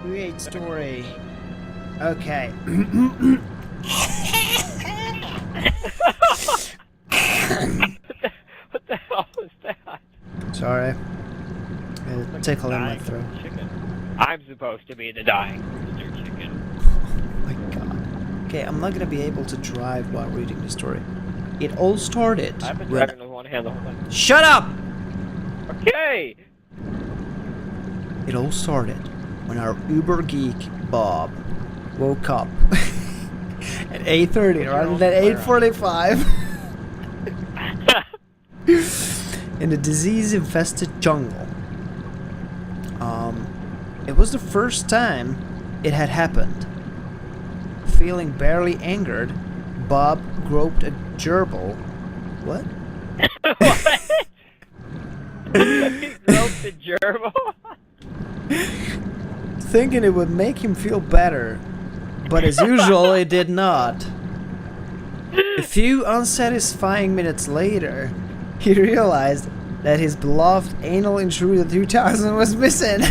Create story. Okay. What the hell was that? Sorry. It tickled in my throat. Chicken. I'm supposed to be the dying rooster chicken. Oh my god. Okay, I'm not gonna be able to drive while reading the story. It all started. I've been driving with one hand the whole time. Shut up! Okay! It all started when our uber geek Bob woke up at 8:30 rather than 8:45 in a disease-infested jungle. It was the first time it had happened. Feeling barely angered, Bob groped a gerbil. What? What? He groped the gerbil? Thinking it would make him feel better, but as usual, it did not. A few unsatisfying minutes later, he realized that his beloved Anal INTRUDR 2000 was missing.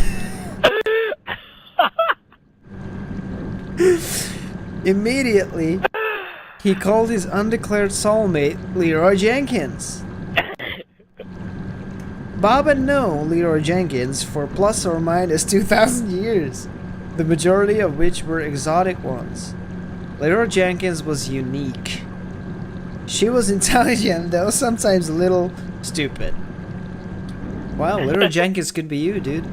Immediately, he called his undeclared soulmate, Leeroy Jenkins. Bob had known Leeroy Jenkins for plus or minus 2,000 years, the majority of which were exotic ones. Leeroy Jenkins was unique. She was intelligent, though sometimes a little stupid. Well, Leeroy Jenkins could be you, dude.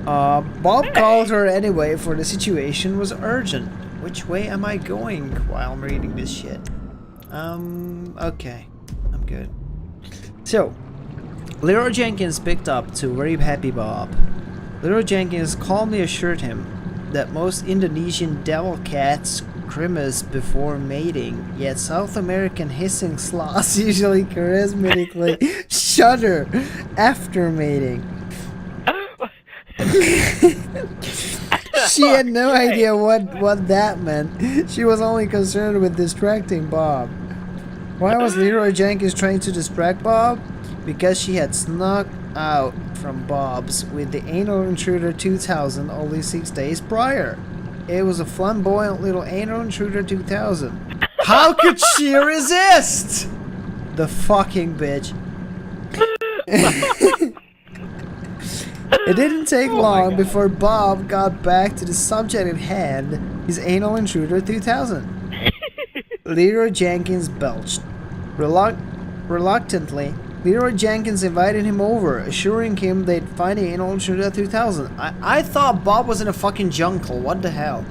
Bob called her anyway, for the situation was urgent. Which way am I going while I'm reading this shit? Okay. I'm good. So, Leeroy Jenkins picked up to very happy Bob. Leeroy Jenkins calmly assured him that most Indonesian devil cats grimace before mating, yet South American hissing sloths usually charismatically shudder after mating. She had no idea what that meant. She was only concerned with distracting Bob. Why was Leeroy Jenkins trying to distract Bob? Because she had snuck out from Bob's with the Anal INTRUDR 2000 only 6 days prior. It was a flamboyant little Anal INTRUDR 2000. How could she resist? The fucking bitch. It didn't take long before Bob got back to the subject at hand, his Anal INTRUDR 2000. Leeroy Jenkins belched. Reluctantly, Leeroy Jenkins invited him over, assuring him they'd find the Anal INTRUDR 2000. I thought Bob was in a fucking jungle. What the hell?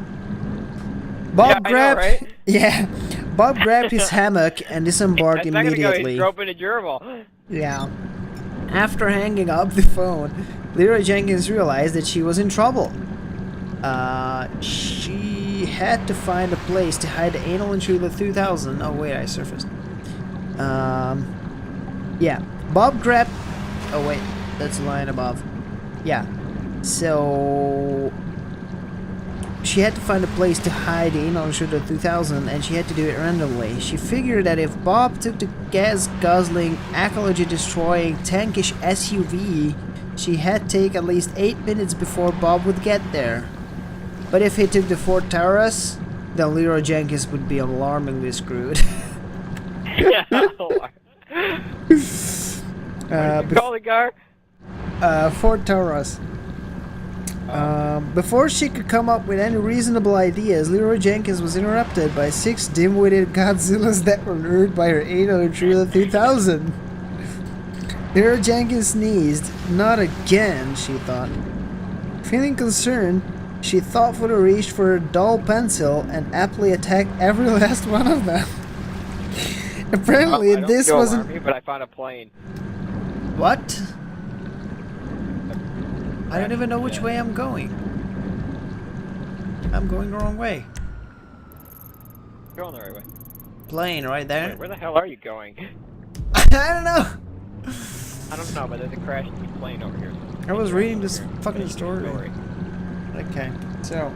Bob grabbed... I know, right? Yeah. Bob grabbed his hammock and disembarked immediately. He's groping a gerbil. Yeah. After hanging up the phone, Leeroy Jenkins realized that she was in trouble. She had to find a place to hide the Anal INTRUDR 2000. Oh wait, I surfaced. Yeah. Bob grabbed... Oh wait, that's the line above. Yeah. So... she had to find a place to hide the Anal INTRUDR 2000, and she had to do it randomly. She figured that if Bob took the gas-guzzling, ecology-destroying, tankish SUV, she had to take at least 8 minutes before Bob would get there. But if he took the Ford Taurus, then Leeroy Jenkins would be alarmingly screwed. Call the car? Ford Taurus. Before she could come up with any reasonable ideas, Leeroy Jenkins was interrupted by 6 dim-witted Godzillas that were lured by her Anal INTRUDR 2000. Leeroy Jenkins sneezed. Not again, she thought. Feeling concerned, she thoughtfully reached for a dull pencil and aptly attacked every last one of them. Apparently, this wasn't... me, but I found a plane. What? I don't even know which way I'm going. I'm going the wrong way. You're going the right way. Plane right there. Wait, where the hell are you going? I don't know. I don't know, but there's a crashed plane over here. I was reading this fucking story. Okay, so,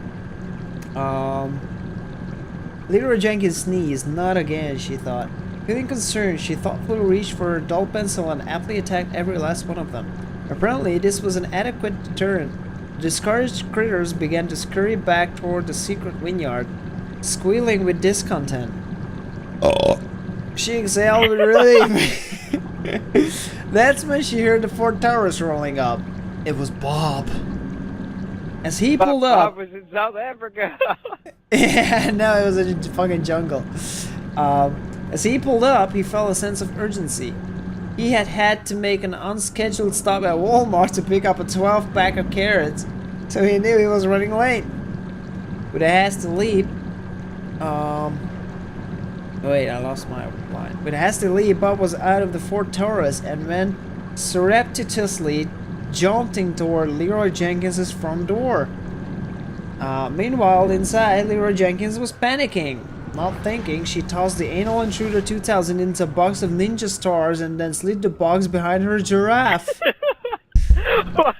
Leeroy Jenkins sneezed. Not again, she thought. Feeling concerned, she thoughtfully reached for her dull pencil and aptly attacked every last one of them. Apparently, this was an adequate deterrent discouraged critters began to scurry back toward the secret vineyard, squealing with discontent. She exhaled with relief. That's when she heard the Ford Taurus rolling up. It was Bob. As he pulled up... Bob was in South Africa. Yeah, no, it was a fucking jungle. As he pulled up, he felt a sense of urgency. He had to make an unscheduled stop at Walmart to pick up a 12-pack of carrots, so he knew he was running late. With a hasty leap... Wait, I lost my line. With a hasty leap, Bob was out of the Ford Taurus and went surreptitiously jaunting toward Leeroy Jenkins' front door. Meanwhile, inside, Leeroy Jenkins was panicking. Not thinking, she tossed the Anal Intruder 2000 into a box of ninja stars and then slid the box behind her giraffe. What?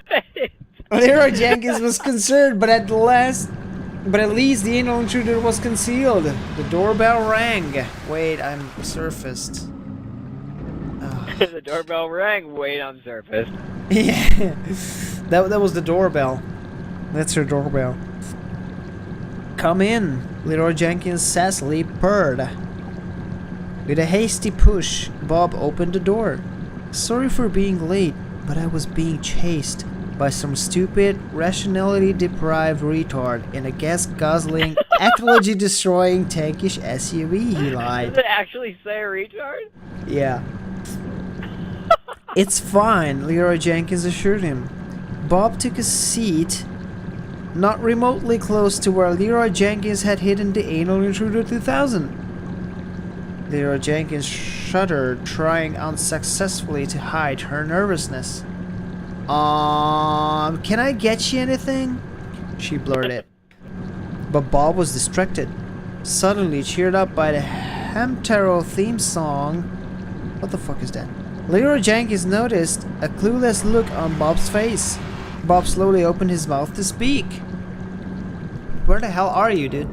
Leeroy Jenkins was concerned, but at least the Anal Intruder was concealed. The doorbell rang. Wait, I'm surfaced. The doorbell rang. Wait, I'm surfaced. Yeah, that was the doorbell. That's her doorbell. Come in, Leeroy Jenkins sassily purred. With a hasty push, Bob opened the door. Sorry for being late, but I was being chased by some stupid, rationality-deprived retard in a gas-guzzling, ecology-destroying tankish SUV, he lied. Does it actually say retard? Yeah. It's fine, Leeroy Jenkins assured him. Bob took a seat not remotely close to where Leeroy Jenkins had hidden the Anal Intruder 2000. Leeroy Jenkins shuddered, trying unsuccessfully to hide her nervousness. Can I get you anything? She blurted. But Bob was distracted, suddenly cheered up by the Hamtaro theme song. What the fuck is that? Leeroy Jenkins noticed a clueless look on Bob's face. Bob slowly opened his mouth to speak. Where the hell are you, dude?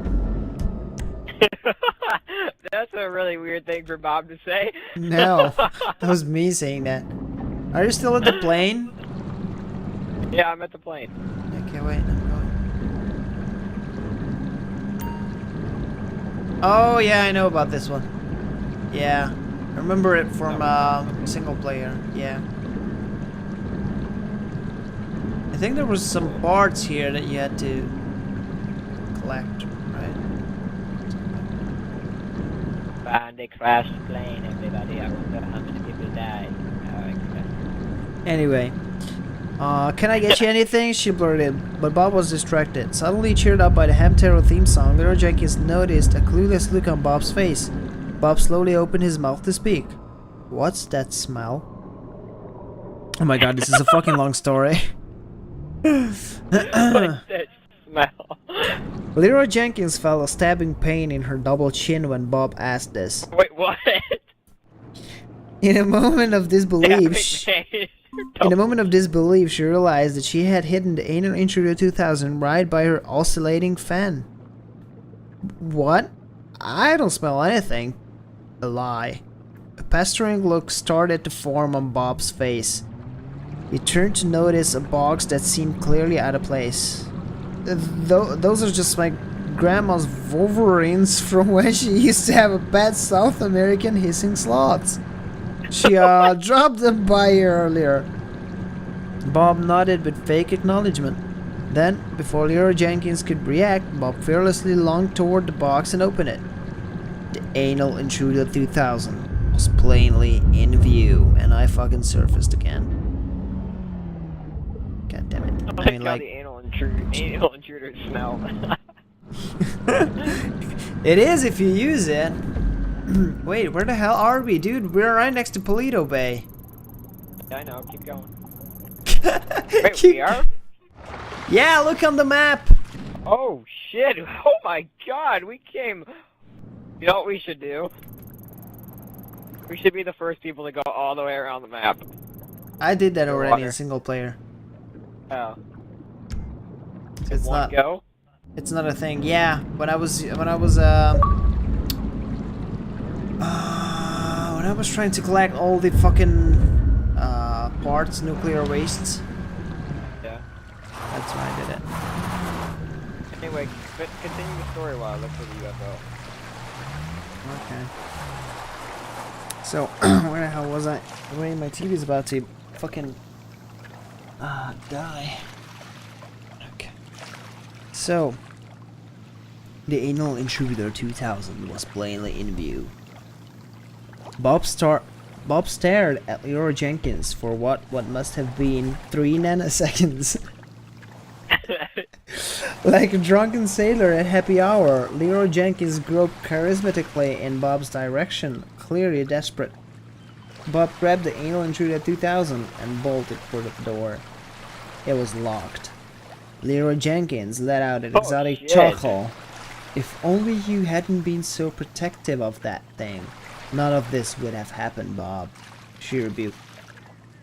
That's a really weird thing for Bob to say. No, that was me saying that. Are you still at the plane? Yeah, I'm at the plane. Okay, wait, I'm going. Oh, yeah, I know about this one. Yeah, I remember it from single player, yeah. I think there was some parts here that you had to collect, right? And they crashed the plane, everybody. I wonder how many people died. Anyway, can I get you anything? She blurted, but Bob was distracted. Suddenly cheered up by the Hamtaro theme song, Leeroy Jenkins noticed a clueless look on Bob's face. Bob slowly opened his mouth to speak. What's that smell? Oh my god, this is a fucking long story. What's that smell? Leeroy Jenkins felt a stabbing pain in her double chin when Bob asked this. Wait, what? In a moment of disbelief, she realized that she had hidden the Anal Intruder 2000 right by her oscillating fan. What? I don't smell anything. A lie. A pestering look started to form on Bob's face. He turned to notice a box that seemed clearly out of place. Those are just my grandma's Wolverines from when she used to have a pet South American hissing sloths. She dropped them by earlier. Bob nodded with fake acknowledgement. Then, before Leeroy Jenkins could react, Bob fearlessly lunged toward the box and opened it. The Anal Intruder 2000 was plainly in view, and I fucking surfaced again. God damn it. I mean, like the anal intruder smell. It is if you use it. Wait, where the hell are we, dude? We're right next to Paleto Bay. Yeah, I know. Keep going. Wait, we are? Yeah, look on the map. Oh shit! Oh my god, we came. You know what we should do? We should be the first people to go all the way around the map. I did that already in single player. Oh. It's not. Go? It's not a thing. Yeah, when I was trying to collect all the fucking parts, nuclear wastes. Yeah. That's when I did But continue the story while I look for the UFO. Okay. So, where the hell was I? Wait, my TV's about to fucking die. Okay. So, the Anal Intruder 2000 was plainly in view. Bob stared at Leeroy Jenkins for what must have been 3 nanoseconds. Like a drunken sailor at happy hour, Leeroy Jenkins groped charismatically in Bob's direction, clearly desperate. Bob grabbed the Anal Intruder 2000 and bolted for the door. It was locked. Leeroy Jenkins let out an exotic chuckle. If only you hadn't been so protective of that thing, none of this would have happened, Bob, she rebuked.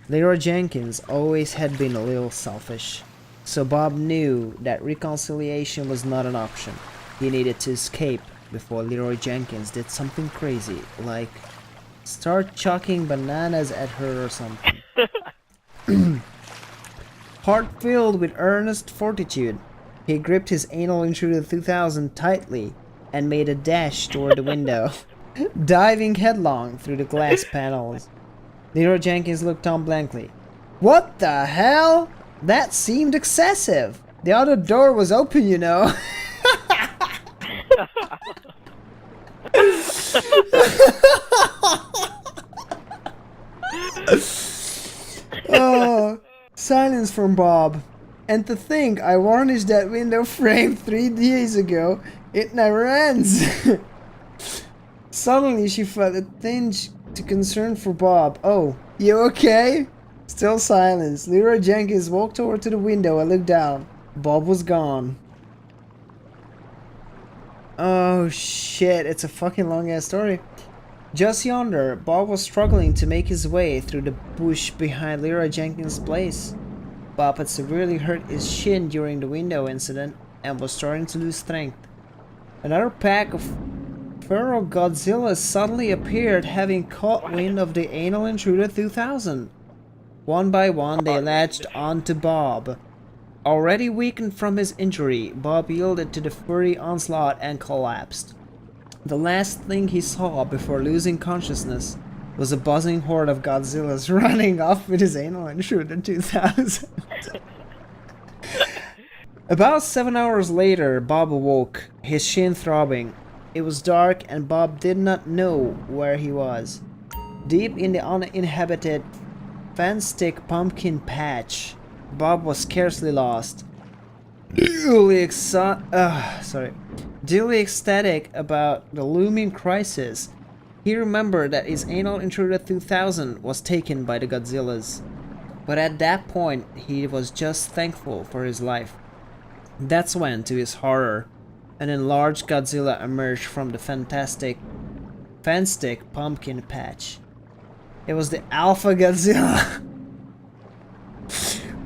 Leeroy Jenkins always had been a little selfish. So Bob knew that reconciliation was not an option. He needed to escape before Leeroy Jenkins did something crazy, like start chucking bananas at her or something. Heart filled with earnest fortitude, he gripped his Anal Intruder 2000 tightly and made a dash toward the window, diving headlong through the glass panels. Leeroy Jenkins looked on blankly. What the hell? That seemed excessive. The other door was open, you know. Oh, silence from Bob. And to think I varnished that window frame 3 days ago. It never ends. Suddenly she felt a tinge to concern for Bob. Oh, you okay? Still silence. Leeroy Jenkins walked over to the window and looked down. Bob was gone. Oh shit, it's a fucking long ass story. Just yonder, Bob was struggling to make his way through the bush behind Leeroy Jenkins' place. Bob had severely hurt his shin during the window incident and was starting to lose strength. Another pack of feral Godzillas suddenly appeared, having caught wind of the Anal Intruder 2000. One by one, they latched onto Bob. Already weakened from his injury, Bob yielded to the furry onslaught and collapsed. The last thing he saw before losing consciousness was a buzzing horde of Godzillas running off with his Anal Intruder 2000. About 7 hours later, Bob awoke, his shin throbbing. It was dark and Bob did not know where he was. Deep in the uninhabited Fanstick pumpkin patch, Bob was scarcely lost. Duly ecstatic about the looming crisis, he remembered that his Anal Intruder 2000 was taken by the Godzillas. But at that point, he was just thankful for his life. That's when, to his horror, an enlarged Godzilla emerged from the Fanstick pumpkin patch. It was the Alpha Godzilla.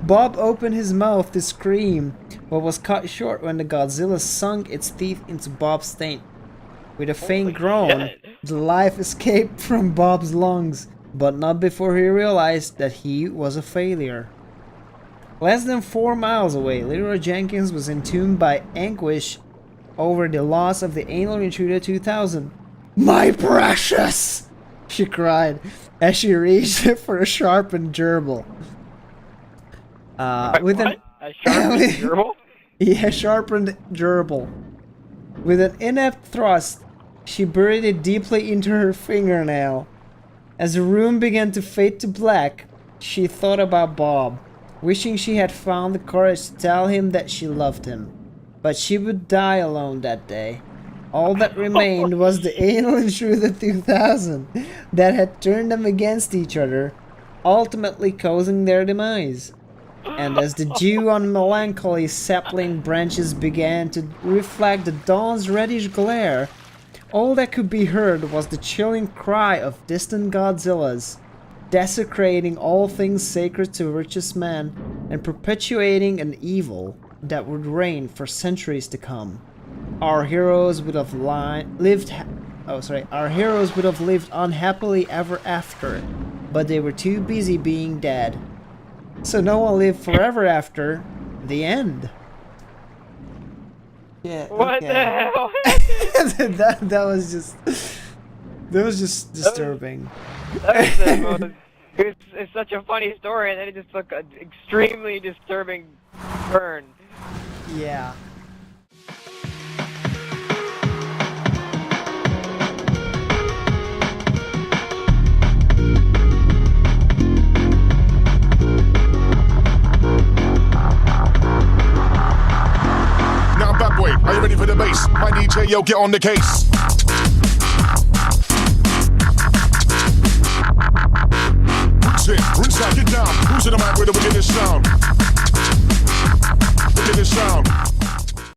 Bob opened his mouth to scream, but was cut short when the Godzilla sunk its teeth into Bob's taint. With a faint groan, the life escaped from Bob's lungs, but not before he realized that he was a failure. Less than 4 miles away, Leeroy Jenkins was entombed by anguish over the loss of the Anal Intruder 2000. My precious! She cried as she reached for a sharpened gerbil. With an a sharpened gerbil? Yeah, sharpened gerbil. With an inept thrust, she buried it deeply into her fingernail. As the room began to fade to black, she thought about Bob, wishing she had found the courage to tell him that she loved him. But she would die alone that day. All that remained was the Anal Intruder 2000 that had turned them against each other, ultimately causing their demise. And as the dew on melancholy sapling branches began to reflect the dawn's reddish glare, all that could be heard was the chilling cry of distant Godzillas, desecrating all things sacred to richest man and perpetuating an evil that would reign for centuries to come. Our heroes would have lived unhappily ever after, but they were too busy being dead. So no one lived forever after the end. Yeah. What okay. the hell? that was just disturbing. It's such a funny story, and then it just took an extremely disturbing turn. Yeah. Now, bad boy, are you ready for the bass? My DJ, yo, get on the case. Rinse out, get down. Who's in the mic with the wickedest sound? Wickedest sound.